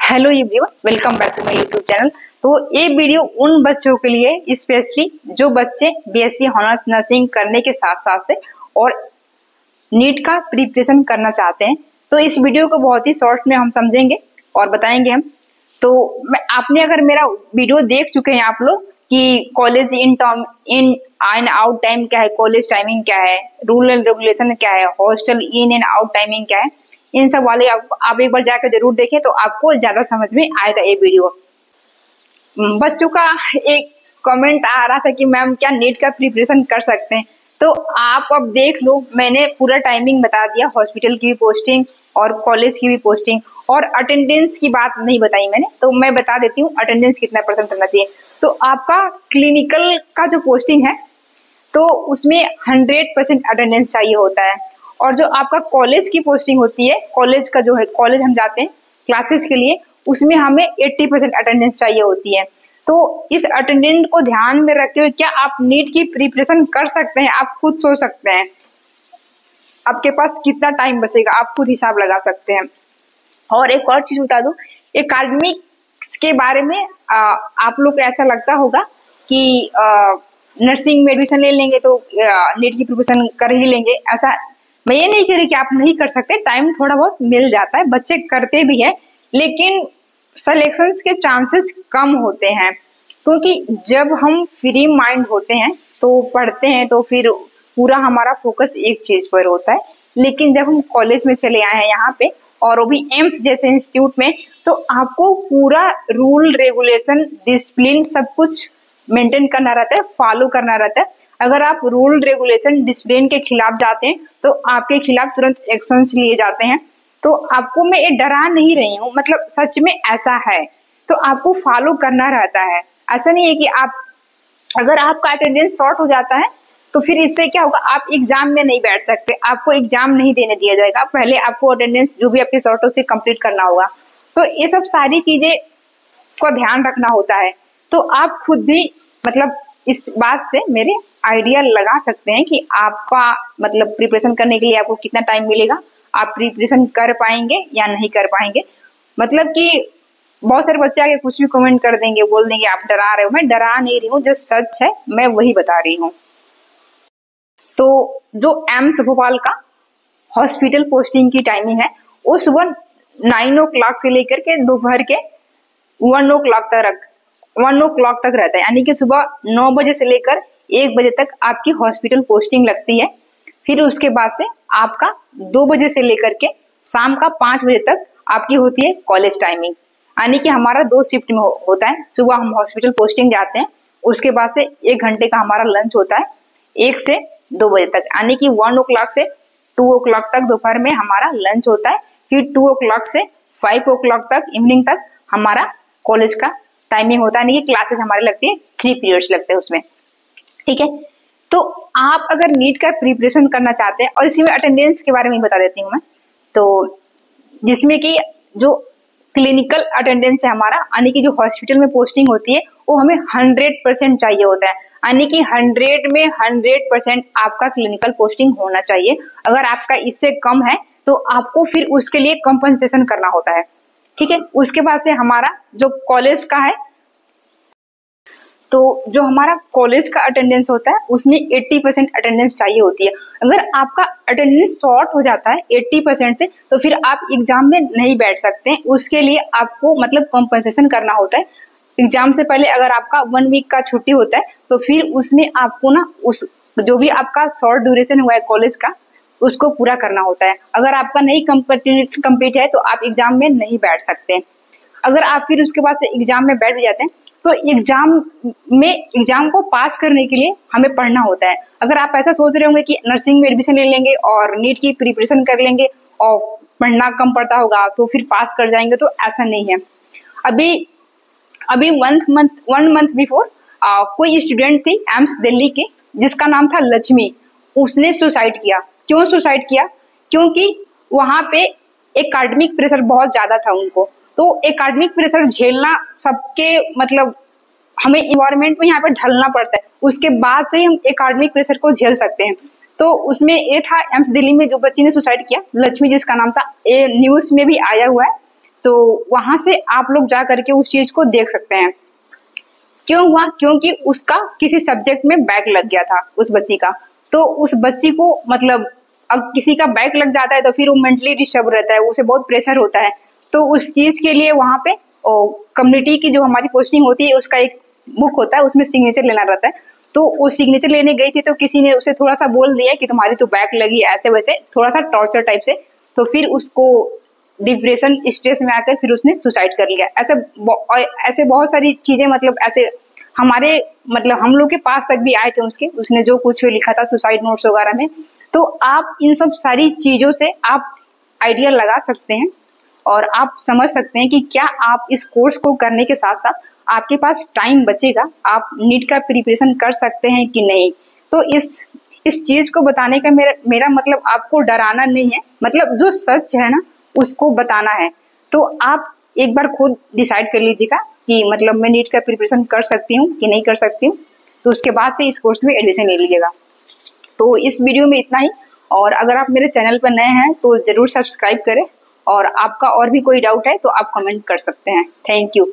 Hello everyone, welcome back to my YouTube channel. तो ये video उन बच्चों के लिए स्पेशली जो बच्चे बीएससी ऑनर्स नर्सिंग करने के साथ साथ से और नीट का प्रिपरेशन करना चाहते हैं। तो इस वीडियो को बहुत ही शॉर्ट में हम समझेंगे और बताएंगे हम। तो आपने अगर मेरा वीडियो देख चुके हैं आप लोग कि college in and out time क्या है, कॉलेज टाइमिंग क्या है, रूल एंड रेगुलेशन क्या है, hostel in and out timing क्या है, इन सब वाले आप एक बार जाकर जरूर देखें तो आपको ज्यादा समझ में आएगा ये वीडियो। बच्चों का एक कमेंट आ रहा था कि मैम क्या नीट का प्रिपरेशन कर सकते हैं, तो आप अब देख लो, मैंने पूरा टाइमिंग बता दिया, हॉस्पिटल की भी पोस्टिंग और कॉलेज की भी पोस्टिंग, और अटेंडेंस की बात नहीं बताई मैंने, तो मैं बता देती हूँ अटेंडेंस कितना % रहना चाहिए। तो आपका क्लिनिकल का जो पोस्टिंग है तो उसमें 100% अटेंडेंस चाहिए होता है, और जो आपका कॉलेज की पोस्टिंग होती है, कॉलेज का जो है, कॉलेज हम जाते हैं क्लासेस के लिए, उसमें हमें 80% अटेंडेंस चाहिए होती है। तो इस अटेंडेंस को ध्यान में रखते हुए क्या आप नीट की प्रिपरेशन कर सकते हैं, आप खुद सोच सकते हैं आपके पास कितना टाइम बचेगा, आप खुद हिसाब लगा सकते हैं। और एक और चीज बता दूं, एकेडमिक्स के बारे में आप लोग को ऐसा लगता होगा कि नर्सिंग में एडमिशन ले लेंगे तो नीट की प्रिपरेशन कर ही लेंगे। ऐसा मैं ये नहीं कह रही कि आप नहीं कर सकते, टाइम थोड़ा बहुत मिल जाता है, बच्चे करते भी हैं, लेकिन सिलेक्शंस के चांसेस कम होते हैं, क्योंकि जब हम फ्री माइंड होते हैं तो पढ़ते हैं तो फिर पूरा हमारा फोकस एक चीज पर होता है। लेकिन जब हम कॉलेज में चले आए हैं यहाँ पे, और वो भी एम्स जैसे इंस्टीट्यूट में, तो आपको पूरा रूल रेगुलेशन डिसिप्लिन सब कुछ मेंटेन करना रहता है, फॉलो करना रहता है। अगर आप रूल रेगुलेशन डिसिप्लिन के खिलाफ जाते हैं तो आपके खिलाफ तुरंत एक्शंस लिए जाते हैं। तो आपको मैं ये डरा नहीं रही हूँ, मतलब सच में ऐसा है, तो आपको फॉलो करना रहता है। ऐसा नहीं है कि आप, अगर आपका अटेंडेंस शॉर्ट हो जाता है तो फिर इससे क्या होगा, आप एग्जाम में नहीं बैठ सकते, आपको एग्जाम नहीं देने दिया जाएगा, पहले आपको अटेंडेंस जो भी आपके शॉर्ट हो उसे कंप्लीट करना होगा। तो ये सब सारी चीजें को ध्यान रखना होता है। तो आप खुद भी मतलब इस बात से मेरे आइडिया लगा सकते हैं कि आपका मतलब प्रिपरेशन करने के लिए आपको कितना टाइम मिलेगा, आप प्रिपरेशन कर पाएंगे या नहीं कर पाएंगे। मतलब कि बहुत सारे बच्चे आके कुछ भी कमेंट कर देंगे, बोल देंगे आप डरा रहे हो। मैं डरा नहीं रही हूँ, जो सच है मैं वही बता रही हूँ। तो जो एम्स भोपाल का हॉस्पिटल पोस्टिंग की टाइमिंग है वो सुबह 9 o'clock से लेकर के दोपहर के 1 o'clock तक रहता है, यानी कि सुबह 9 बजे से लेकर 1 बजे तक आपकी हॉस्पिटल पोस्टिंग लगती है। फिर उसके बाद से आपका 2 बजे से लेकर के शाम का 5 बजे तक आपकी होती है कॉलेज टाइमिंग, यानी कि हमारा 2 शिफ्ट में होता है। सुबह हम हॉस्पिटल पोस्टिंग जाते हैं, उसके बाद से 1 घंटे का हमारा लंच होता है 1 से 2 बजे तक, यानी कि 1 o'clock से 2 o'clock तक दोपहर में हमारा लंच होता है। फिर 2 o'clock से 5 o'clock तक इवनिंग तक हमारा कॉलेज का टाइमिंग होता है, यानी कि क्लासेस हमारे लगती है, 3 पीरियड्स लगते हैं उसमें। ठीक है, तो आप अगर नीट का प्रिपरेशन करना चाहते हैं, और इसी में अटेंडेंस के बारे में बता देती हूँ मैं, तो जिसमें कि जो क्लिनिकल अटेंडेंस है हमारा, यानी कि जो हॉस्पिटल में पोस्टिंग होती है वो हमें 100% चाहिए होता है, यानी कि 100 में 100% आपका क्लिनिकल पोस्टिंग होना चाहिए। अगर आपका इससे कम है तो आपको फिर उसके लिए कंपनसेशन करना होता है। ठीक है, उसके बाद से हमारा जो कॉलेज का है, तो जो हमारा कॉलेज का अटेंडेंस होता है उसमें 80% अटेंडेंस चाहिए होती है। अगर आपका अटेंडेंस शॉर्ट हो जाता है 80% से, तो फिर आप एग्जाम में नहीं बैठ सकते, उसके लिए आपको मतलब कंपनसेशन करना होता है। एग्जाम से पहले अगर आपका 1 वीक का छुट्टी होता है तो फिर उसमें आपको ना उस जो भी आपका शॉर्ट ड्यूरेशन हुआ है कॉलेज का उसको पूरा करना होता है। अगर आपका नहीं कंप्लीट है तो आप एग्जाम में नहीं बैठ सकते। अगर आप फिर उसके बाद से एग्जाम में बैठ भी जाते हैं तो एग्जाम को पास करने के लिए हमें पढ़ना होता है। अगर आप ऐसा सोच रहे होंगे कि नर्सिंग में एडमिशन ले लेंगे और नीट की प्रिपरेशन कर लेंगे और पढ़ना कम पड़ता होगा तो फिर पास कर जाएंगे, तो ऐसा नहीं है। अभी 1 month बिफोर कोई स्टूडेंट थी एम्स दिल्ली की जिसका नाम था लक्ष्मी, उसने सुसाइड किया। क्यों सुसाइड किया? क्योंकि वहां पे एकेडमिक प्रेशर बहुत ज्यादा था उनको। तो एकेडमिक प्रेशर झेलना सबके मतलब हमें इन्वायरमेंट में यहाँ पे ढलना पड़ता है, उसके बाद से ही हम एकेडमिक प्रेशर को झेल सकते हैं। तो उसमें ये था एम्स दिल्ली में जो बच्ची ने सुसाइड किया, लक्ष्मी जिसका नाम था, ये न्यूज में भी आया हुआ है। तो वहां से आप लोग जा करके उस चीज को देख सकते हैं। क्यों हुआ? क्योंकि उसका किसी सब्जेक्ट में बैक लग गया था उस बच्ची का। तो उस बच्ची को मतलब अब किसी का बैक लग जाता है तो फिर वो मेंटली डिस्टर्ब रहता है, उसे बहुत प्रेशर होता है। तो उस चीज के लिए वहां पे कम्युनिटी की जो हमारी पोस्टिंग होती है उसका एक बुक होता है, उसमें सिग्नेचर लेना रहता है। तो वो सिग्नेचर लेने गई थी तो किसी ने उसे थोड़ा सा बोल दिया कि तुम्हारी तो बैक लगी, ऐसे वैसे थोड़ा सा टॉर्चर टाइप से। तो फिर उसको डिप्रेशन स्ट्रेस में आकर फिर उसने सुसाइड कर लिया। ऐसे बहुत सारी चीजें मतलब ऐसे हमारे मतलब हम लोग के पास तक भी आए थे उसने जो कुछ भी लिखा था सुसाइड नोट्स वगैरह में। तो आप इन सब सारी चीजों से आप आइडिया लगा सकते हैं और आप समझ सकते हैं कि क्या आप इस कोर्स को करने के साथ साथ आपके पास टाइम बचेगा, आप नीट का प्रिपरेशन कर सकते हैं कि नहीं। तो इस चीज को बताने का मेरा मतलब आपको डराना नहीं है, मतलब जो सच है ना उसको बताना है। तो आप एक बार खुद डिसाइड कर लीजिएगा कि मतलब मैं नीट का प्रिपरेशन कर सकती हूँ कि नहीं कर सकती हूँ, तो उसके बाद से इस कोर्स में एडमिशन ले लीजिएगा। तो इस वीडियो में इतना ही, और अगर आप मेरे चैनल पर नए हैं तो जरूर सब्सक्राइब करें, और आपका और भी कोई डाउट है तो आप कमेंट कर सकते हैं। Thank you.